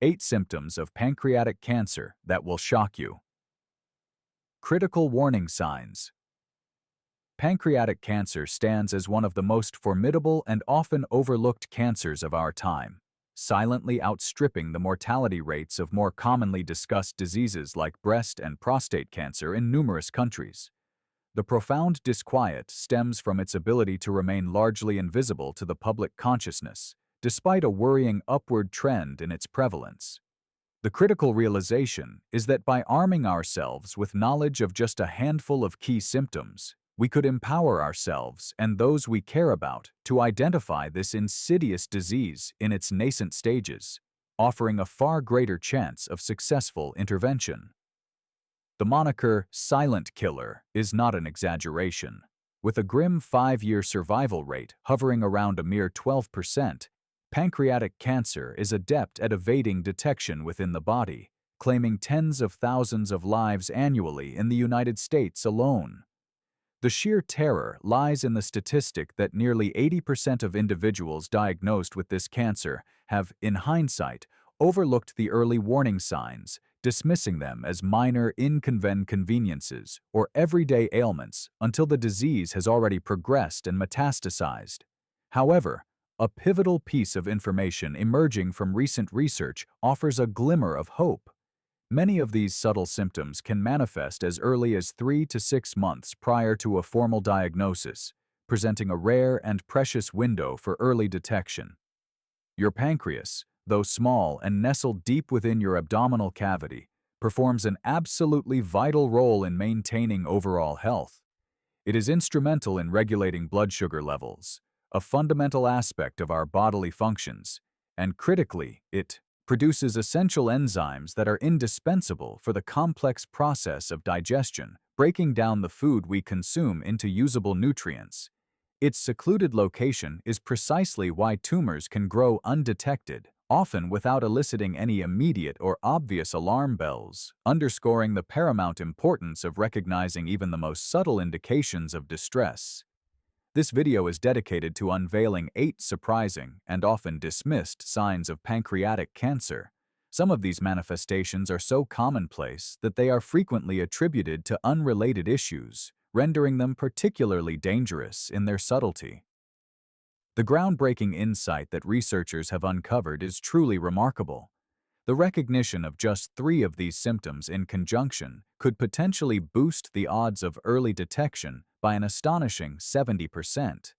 8 symptoms of pancreatic cancer that will shock you. Critical warning signs. Pancreatic cancer stands as one of the most formidable and often overlooked cancers of our time, silently outstripping the mortality rates of more commonly discussed diseases like breast and prostate cancer in numerous countries. The profound disquiet stems from its ability to remain largely invisible to the public consciousness, despite a worrying upward trend in its prevalence. The critical realization is that by arming ourselves with knowledge of just a handful of key symptoms, we could empower ourselves and those we care about to identify this insidious disease in its nascent stages, offering a far greater chance of successful intervention. The moniker "silent killer" is not an exaggeration. With a grim 5-year survival rate hovering around a mere 12%, pancreatic cancer is adept at evading detection within the body, claiming tens of thousands of lives annually in the United States alone. The sheer terror lies in the statistic that nearly 80% of individuals diagnosed with this cancer have, in hindsight, overlooked the early warning signs, dismissing them as minor inconveniences or everyday ailments until the disease has already progressed and metastasized. However, a pivotal piece of information emerging from recent research offers a glimmer of hope. Many of these subtle symptoms can manifest as early as 3 to 6 months prior to a formal diagnosis, presenting a rare and precious window for early detection. Your pancreas, though small and nestled deep within your abdominal cavity, performs an absolutely vital role in maintaining overall health. It is instrumental in regulating blood sugar levels, a fundamental aspect of our bodily functions, and critically, it produces essential enzymes that are indispensable for the complex process of digestion, breaking down the food we consume into usable nutrients. Its secluded location is precisely why tumors can grow undetected, often without eliciting any immediate or obvious alarm bells, underscoring the paramount importance of recognizing even the most subtle indications of distress. This video is dedicated to unveiling 8 surprising and often dismissed signs of pancreatic cancer. Some of these manifestations are so commonplace that they are frequently attributed to unrelated issues, rendering them particularly dangerous in their subtlety. The groundbreaking insight that researchers have uncovered is truly remarkable. The recognition of just 3 of these symptoms in conjunction could potentially boost the odds of early detection by an astonishing 70%.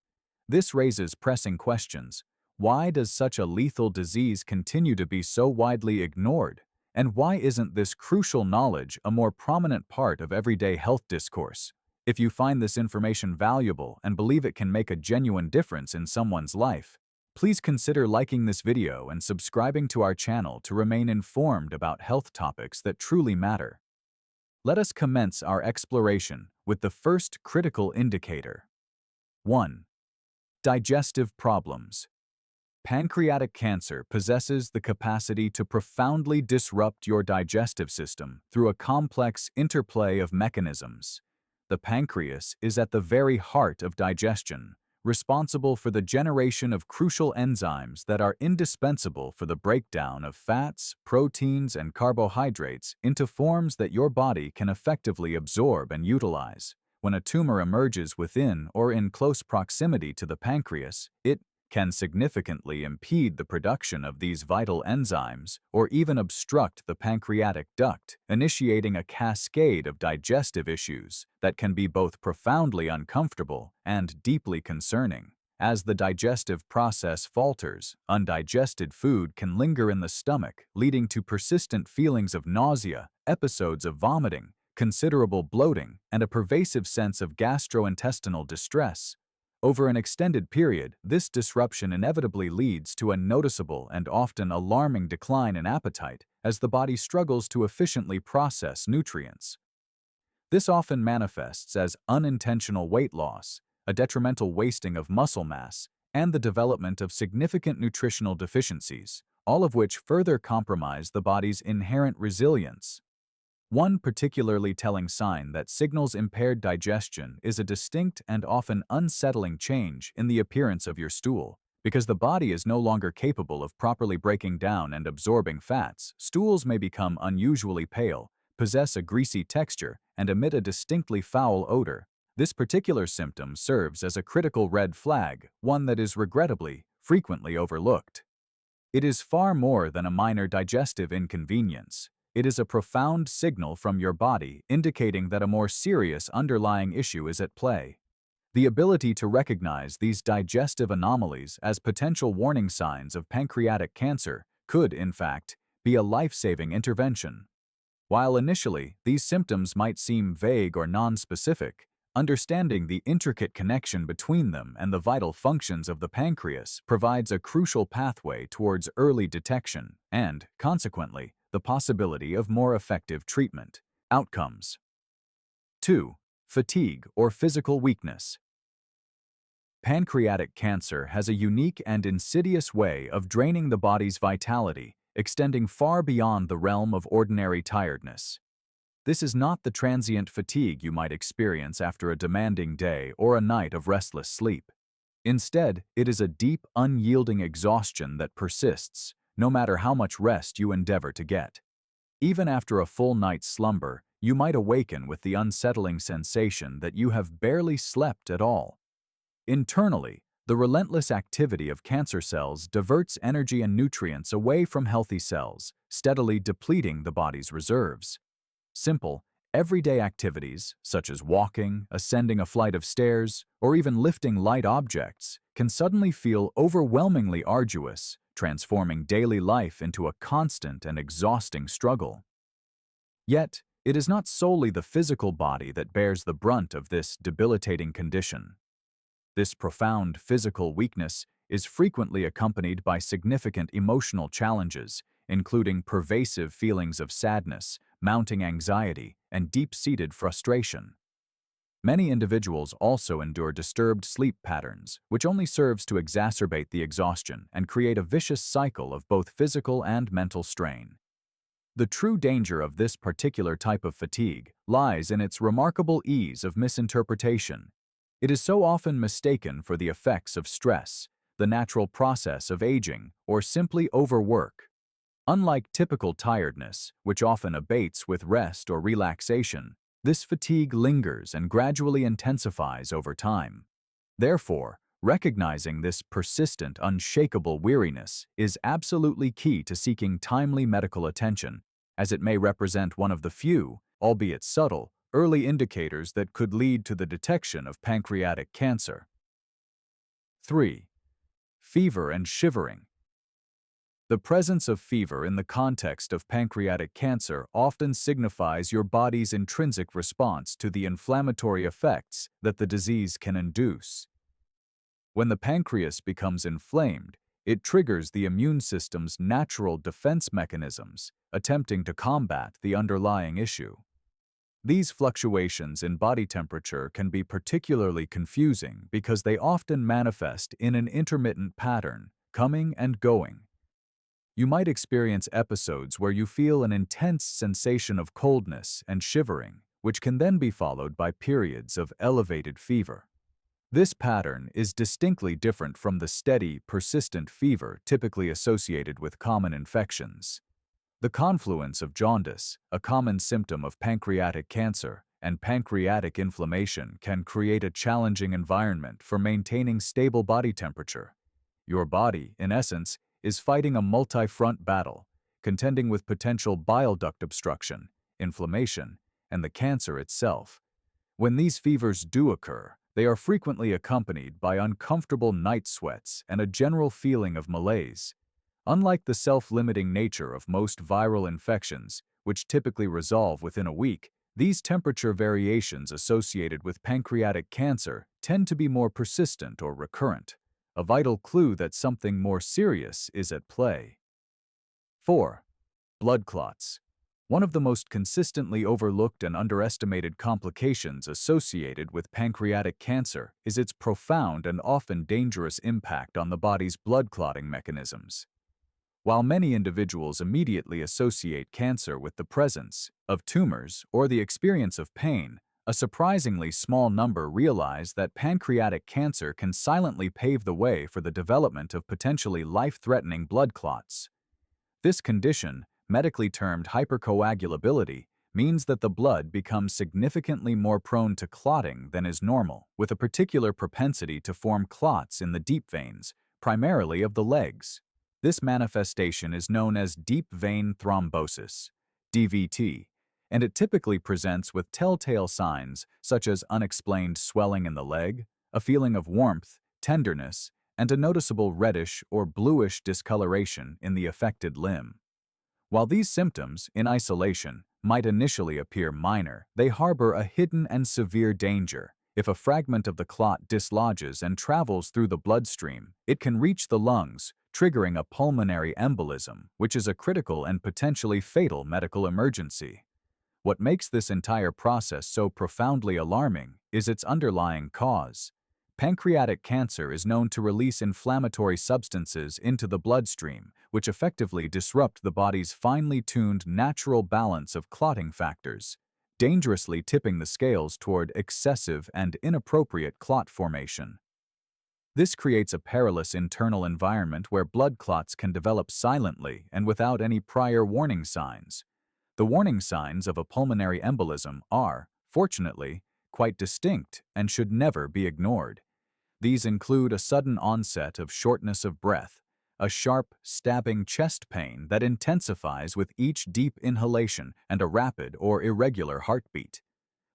This raises pressing questions. Why does such a lethal disease continue to be so widely ignored? And why isn't this crucial knowledge a more prominent part of everyday health discourse? If you find this information valuable and believe it can make a genuine difference in someone's life, please consider liking this video and subscribing to our channel to remain informed about health topics that truly matter. Let us commence our exploration with the first critical indicator. 1. Digestive problems. Pancreatic cancer possesses the capacity to profoundly disrupt your digestive system through a complex interplay of mechanisms. The pancreas is at the very heart of digestion, responsible for the generation of crucial enzymes that are indispensable for the breakdown of fats, proteins, and carbohydrates into forms that your body can effectively absorb and utilize. When a tumor emerges within or in close proximity to the pancreas, it can significantly impede the production of these vital enzymes or even obstruct the pancreatic duct, initiating a cascade of digestive issues that can be both profoundly uncomfortable and deeply concerning. As the digestive process falters, undigested food can linger in the stomach, leading to persistent feelings of nausea, episodes of vomiting, considerable bloating, and a pervasive sense of gastrointestinal distress. Over an extended period, this disruption inevitably leads to a noticeable and often alarming decline in appetite as the body struggles to efficiently process nutrients. This often manifests as unintentional weight loss, a detrimental wasting of muscle mass, and the development of significant nutritional deficiencies, all of which further compromise the body's inherent resilience. One particularly telling sign that signals impaired digestion is a distinct and often unsettling change in the appearance of your stool. Because the body is no longer capable of properly breaking down and absorbing fats, stools may become unusually pale, possess a greasy texture, and emit a distinctly foul odor. This particular symptom serves as a critical red flag, one that is regrettably frequently overlooked. It is far more than a minor digestive inconvenience. It is a profound signal from your body indicating that a more serious underlying issue is at play. The ability to recognize these digestive anomalies as potential warning signs of pancreatic cancer could, in fact, be a life-saving intervention. While initially these symptoms might seem vague or nonspecific, understanding the intricate connection between them and the vital functions of the pancreas provides a crucial pathway towards early detection and, consequently, the possibility of more effective treatment. Outcomes. 2. Fatigue or physical weakness. Pancreatic cancer has a unique and insidious way of draining the body's vitality, extending far beyond the realm of ordinary tiredness. This is not the transient fatigue you might experience after a demanding day or a night of restless sleep. Instead, it is a deep, unyielding exhaustion that persists, no matter how much rest you endeavor to get. Even after a full night's slumber, you might awaken with the unsettling sensation that you have barely slept at all. Internally, the relentless activity of cancer cells diverts energy and nutrients away from healthy cells, steadily depleting the body's reserves. Simple, everyday activities, such as walking, ascending a flight of stairs, or even lifting light objects, can suddenly feel overwhelmingly arduous, transforming daily life into a constant and exhausting struggle. Yet, it is not solely the physical body that bears the brunt of this debilitating condition. This profound physical weakness is frequently accompanied by significant emotional challenges, including pervasive feelings of sadness, mounting anxiety, and deep-seated frustration. Many individuals also endure disturbed sleep patterns, which only serves to exacerbate the exhaustion and create a vicious cycle of both physical and mental strain. The true danger of this particular type of fatigue lies in its remarkable ease of misinterpretation. It is so often mistaken for the effects of stress, the natural process of aging, or simply overwork. Unlike typical tiredness, which often abates with rest or relaxation, this fatigue lingers and gradually intensifies over time. Therefore, recognizing this persistent, unshakable weariness is absolutely key to seeking timely medical attention, as it may represent one of the few, albeit subtle, early indicators that could lead to the detection of pancreatic cancer. 3. Fever and shivering. The presence of fever in the context of pancreatic cancer often signifies your body's intrinsic response to the inflammatory effects that the disease can induce. When the pancreas becomes inflamed, it triggers the immune system's natural defense mechanisms, attempting to combat the underlying issue. These fluctuations in body temperature can be particularly confusing because they often manifest in an intermittent pattern, coming and going. You might experience episodes where you feel an intense sensation of coldness and shivering, which can then be followed by periods of elevated fever. This pattern is distinctly different from the steady, persistent fever typically associated with common infections. The confluence of jaundice, a common symptom of pancreatic cancer, and pancreatic inflammation can create a challenging environment for maintaining stable body temperature. Your body, in essence, is fighting a multi-front battle, contending with potential bile duct obstruction, inflammation, and the cancer itself. When these fevers do occur, they are frequently accompanied by uncomfortable night sweats and a general feeling of malaise. Unlike the self-limiting nature of most viral infections, which typically resolve within a week, these temperature variations associated with pancreatic cancer tend to be more persistent or recurrent, a vital clue that something more serious is at play. 4. Blood clots. One of the most consistently overlooked and underestimated complications associated with pancreatic cancer is its profound and often dangerous impact on the body's blood clotting mechanisms. While many individuals immediately associate cancer with the presence of tumors or the experience of pain, A surprisingly small number realize that pancreatic cancer can silently pave the way for the development of potentially life-threatening blood clots. This condition, medically termed hypercoagulability, means that the blood becomes significantly more prone to clotting than is normal, with a particular propensity to form clots in the deep veins, primarily of the legs. This manifestation is known as deep vein thrombosis, DVT, and it typically presents with telltale signs such as unexplained swelling in the leg, a feeling of warmth, tenderness, and a noticeable reddish or bluish discoloration in the affected limb. While these symptoms, in isolation, might initially appear minor, they harbor a hidden and severe danger. If a fragment of the clot dislodges and travels through the bloodstream, it can reach the lungs, triggering a pulmonary embolism, which is a critical and potentially fatal medical emergency. What makes this entire process so profoundly alarming is its underlying cause. Pancreatic cancer is known to release inflammatory substances into the bloodstream, which effectively disrupt the body's finely tuned natural balance of clotting factors, dangerously tipping the scales toward excessive and inappropriate clot formation. This creates a perilous internal environment where blood clots can develop silently and without any prior warning signs. The warning signs of a pulmonary embolism are, fortunately, quite distinct and should never be ignored. These include a sudden onset of shortness of breath, a sharp, stabbing chest pain that intensifies with each deep inhalation, and a rapid or irregular heartbeat.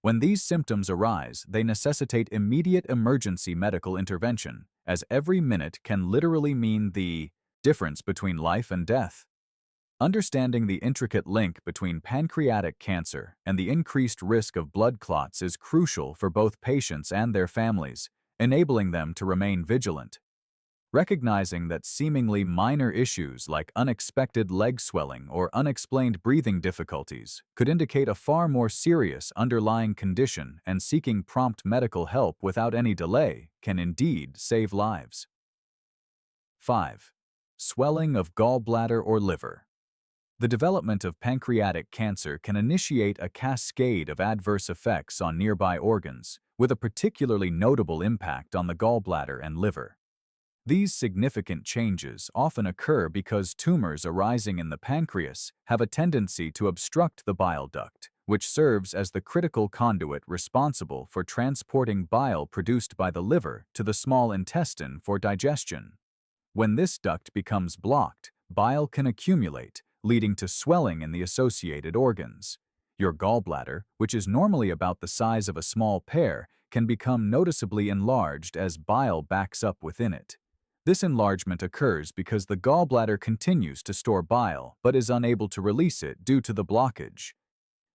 When these symptoms arise, they necessitate immediate emergency medical intervention, as every minute can literally mean the difference between life and death. Understanding the intricate link between pancreatic cancer and the increased risk of blood clots is crucial for both patients and their families, enabling them to remain vigilant. Recognizing that seemingly minor issues like unexpected leg swelling or unexplained breathing difficulties could indicate a far more serious underlying condition, and seeking prompt medical help without any delay can indeed save lives. 5. Swelling of gallbladder or liver. The development of pancreatic cancer can initiate a cascade of adverse effects on nearby organs, with a particularly notable impact on the gallbladder and liver. These significant changes often occur because tumors arising in the pancreas have a tendency to obstruct the bile duct, which serves as the critical conduit responsible for transporting bile produced by the liver to the small intestine for digestion. When this duct becomes blocked, bile can accumulate, leading to swelling in the associated organs. Your gallbladder, which is normally about the size of a small pear, can become noticeably enlarged as bile backs up within it. This enlargement occurs because the gallbladder continues to store bile but is unable to release it due to the blockage.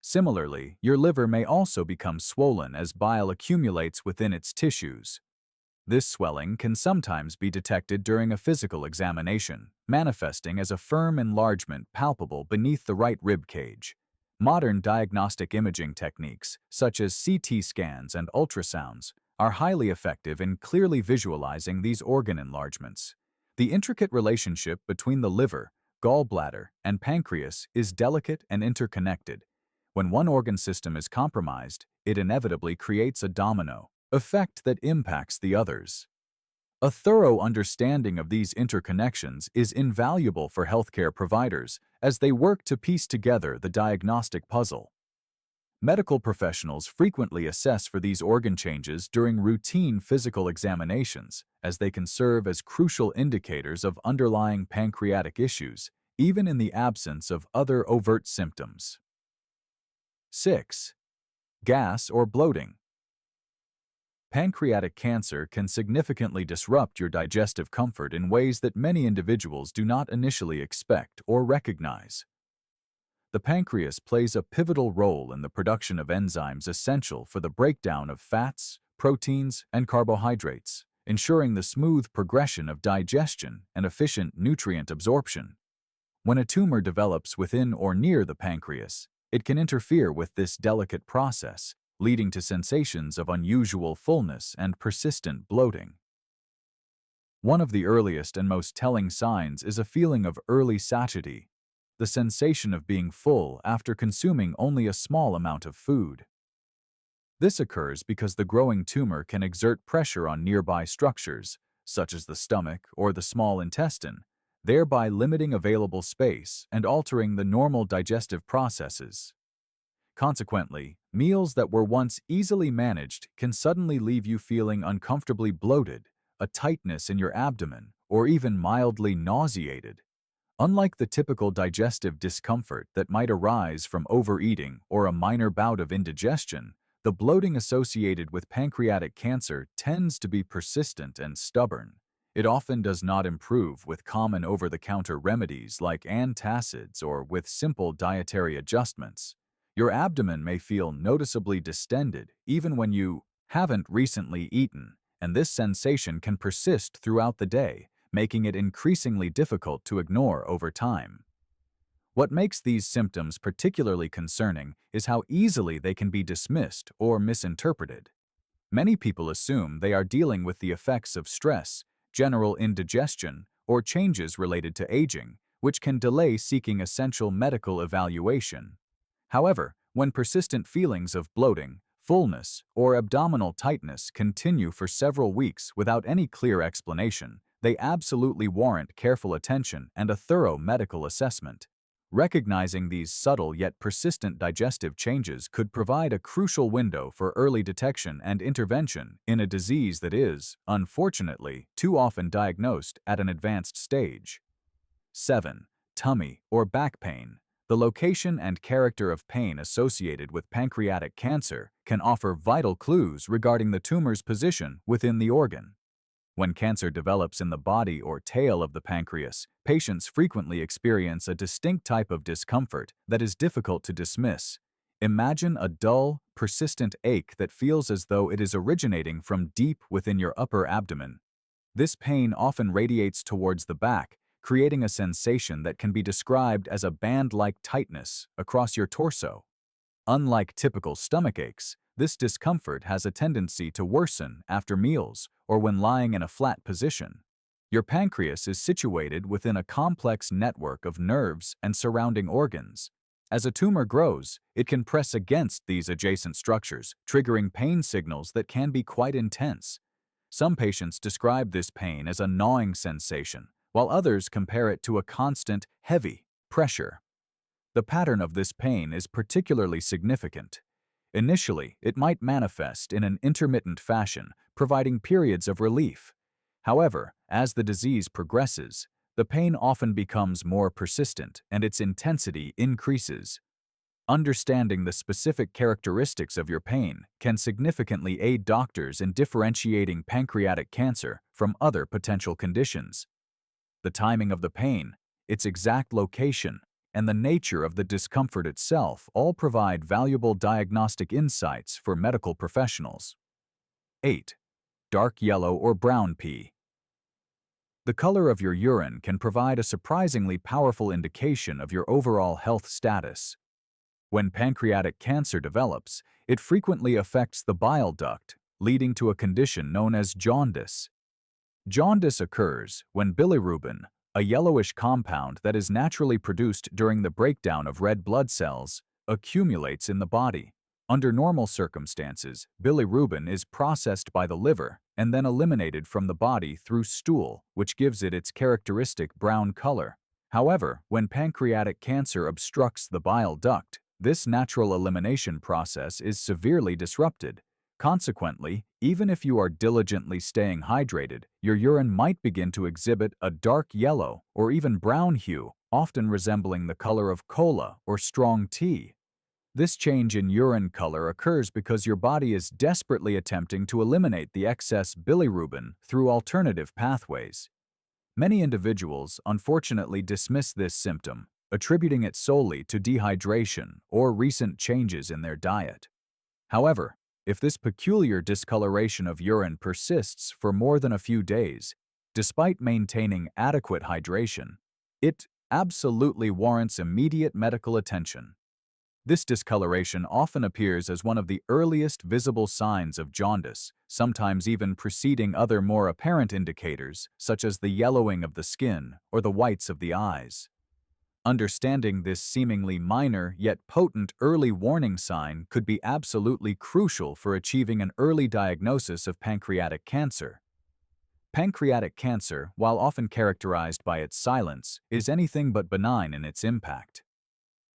Similarly, your liver may also become swollen as bile accumulates within its tissues. This swelling can sometimes be detected during a physical examination, manifesting as a firm enlargement palpable beneath the right rib cage. Modern diagnostic imaging techniques, such as CT scans and ultrasounds, are highly effective in clearly visualizing these organ enlargements. The intricate relationship between the liver, gallbladder, and pancreas is delicate and interconnected. When one organ system is compromised, it inevitably creates a domino effect that impacts the others. A thorough understanding of these interconnections is invaluable for healthcare providers as they work to piece together the diagnostic puzzle. Medical professionals frequently assess for these organ changes during routine physical examinations, as they can serve as crucial indicators of underlying pancreatic issues, even in the absence of other overt symptoms. 6. Gas or bloating. Pancreatic cancer can significantly disrupt your digestive comfort in ways that many individuals do not initially expect or recognize. The pancreas plays a pivotal role in the production of enzymes essential for the breakdown of fats, proteins, and carbohydrates, ensuring the smooth progression of digestion and efficient nutrient absorption. When a tumor develops within or near the pancreas, it can interfere with this delicate process, leading to sensations of unusual fullness and persistent bloating. One of the earliest and most telling signs is a feeling of early satiety, the sensation of being full after consuming only a small amount of food. This occurs because the growing tumor can exert pressure on nearby structures, such as the stomach or the small intestine, thereby limiting available space and altering the normal digestive processes. Consequently, meals that were once easily managed can suddenly leave you feeling uncomfortably bloated, a tightness in your abdomen, or even mildly nauseated. Unlike the typical digestive discomfort that might arise from overeating or a minor bout of indigestion, the bloating associated with pancreatic cancer tends to be persistent and stubborn. It often does not improve with common over-the-counter remedies like antacids or with simple dietary adjustments. Your abdomen may feel noticeably distended even when you haven't recently eaten, and this sensation can persist throughout the day, making it increasingly difficult to ignore over time. What makes these symptoms particularly concerning is how easily they can be dismissed or misinterpreted. Many people assume they are dealing with the effects of stress, general indigestion, or changes related to aging, which can delay seeking essential medical evaluation. However, when persistent feelings of bloating, fullness, or abdominal tightness continue for several weeks without any clear explanation, they absolutely warrant careful attention and a thorough medical assessment. Recognizing these subtle yet persistent digestive changes could provide a crucial window for early detection and intervention in a disease that is, unfortunately, too often diagnosed at an advanced stage. 7. Tummy or back pain. The location and character of pain associated with pancreatic cancer can offer vital clues regarding the tumor's position within the organ. When cancer develops in the body or tail of the pancreas, patients frequently experience a distinct type of discomfort that is difficult to dismiss. Imagine a dull, persistent ache that feels as though it is originating from deep within your upper abdomen. This pain often radiates towards the back, creating a sensation that can be described as a band-like tightness across your torso. Unlike typical stomach aches, this discomfort has a tendency to worsen after meals or when lying in a flat position. Your pancreas is situated within a complex network of nerves and surrounding organs. As a tumor grows, it can press against these adjacent structures, triggering pain signals that can be quite intense. Some patients describe this pain as a gnawing sensation, while others compare it to a constant, heavy pressure. The pattern of this pain is particularly significant. Initially, it might manifest in an intermittent fashion, providing periods of relief. However, as the disease progresses, the pain often becomes more persistent and its intensity increases. Understanding the specific characteristics of your pain can significantly aid doctors in differentiating pancreatic cancer from other potential conditions. The timing of the pain, its exact location, and the nature of the discomfort itself all provide valuable diagnostic insights for medical professionals. 8. Dark yellow or brown pee. The color of your urine can provide a surprisingly powerful indication of your overall health status. When pancreatic cancer develops, it frequently affects the bile duct, leading to a condition known as jaundice. Jaundice occurs when bilirubin, a yellowish compound that is naturally produced during the breakdown of red blood cells, accumulates in the body. Under normal circumstances, bilirubin is processed by the liver and then eliminated from the body through stool, which gives it its characteristic brown color. However, when pancreatic cancer obstructs the bile duct, this natural elimination process is severely disrupted. Consequently, even if you are diligently staying hydrated, your urine might begin to exhibit a dark yellow or even brown hue, often resembling the color of cola or strong tea. This change in urine color occurs because your body is desperately attempting to eliminate the excess bilirubin through alternative pathways. Many individuals unfortunately dismiss this symptom, attributing it solely to dehydration or recent changes in their diet. However, if this peculiar discoloration of urine persists for more than a few days, despite maintaining adequate hydration, it absolutely warrants immediate medical attention. This discoloration often appears as one of the earliest visible signs of jaundice, sometimes even preceding other more apparent indicators, such as the yellowing of the skin or the whites of the eyes. Understanding this seemingly minor yet potent early warning sign could be absolutely crucial for achieving an early diagnosis of pancreatic cancer. Pancreatic cancer, while often characterized by its silence, is anything but benign in its impact.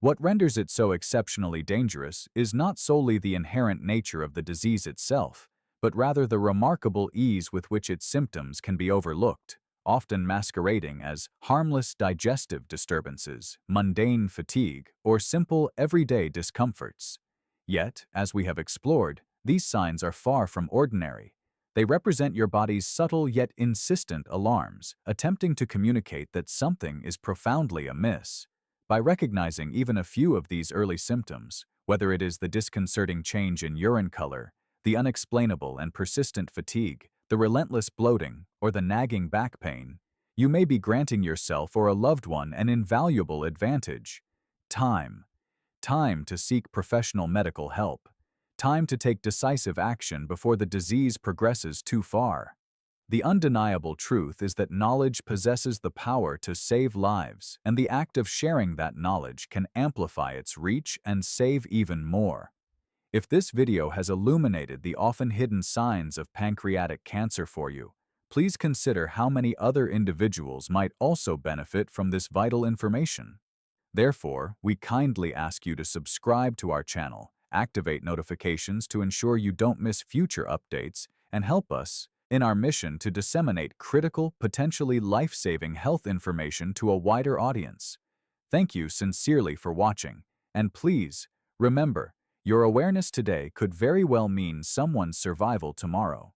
What renders it so exceptionally dangerous is not solely the inherent nature of the disease itself, but rather the remarkable ease with which its symptoms can be overlooked, often masquerading as harmless digestive disturbances, mundane fatigue, or simple everyday discomforts. Yet, as we have explored, these signs are far from ordinary. They represent your body's subtle yet insistent alarms, attempting to communicate that something is profoundly amiss. By recognizing even a few of these early symptoms, whether it is the disconcerting change in urine color, the unexplainable and persistent fatigue, the relentless bloating, or the nagging back pain, you may be granting yourself or a loved one an invaluable advantage. Time. Time to seek professional medical help. Time to take decisive action before the disease progresses too far. The undeniable truth is that knowledge possesses the power to save lives, and the act of sharing that knowledge can amplify its reach and save even more. If this video has illuminated the often hidden signs of pancreatic cancer for you, please consider how many other individuals might also benefit from this vital information. Therefore, we kindly ask you to subscribe to our channel, activate notifications to ensure you don't miss future updates, and help us in our mission to disseminate critical, potentially life-saving health information to a wider audience. Thank you sincerely for watching, and please, remember, your awareness today could very well mean someone's survival tomorrow.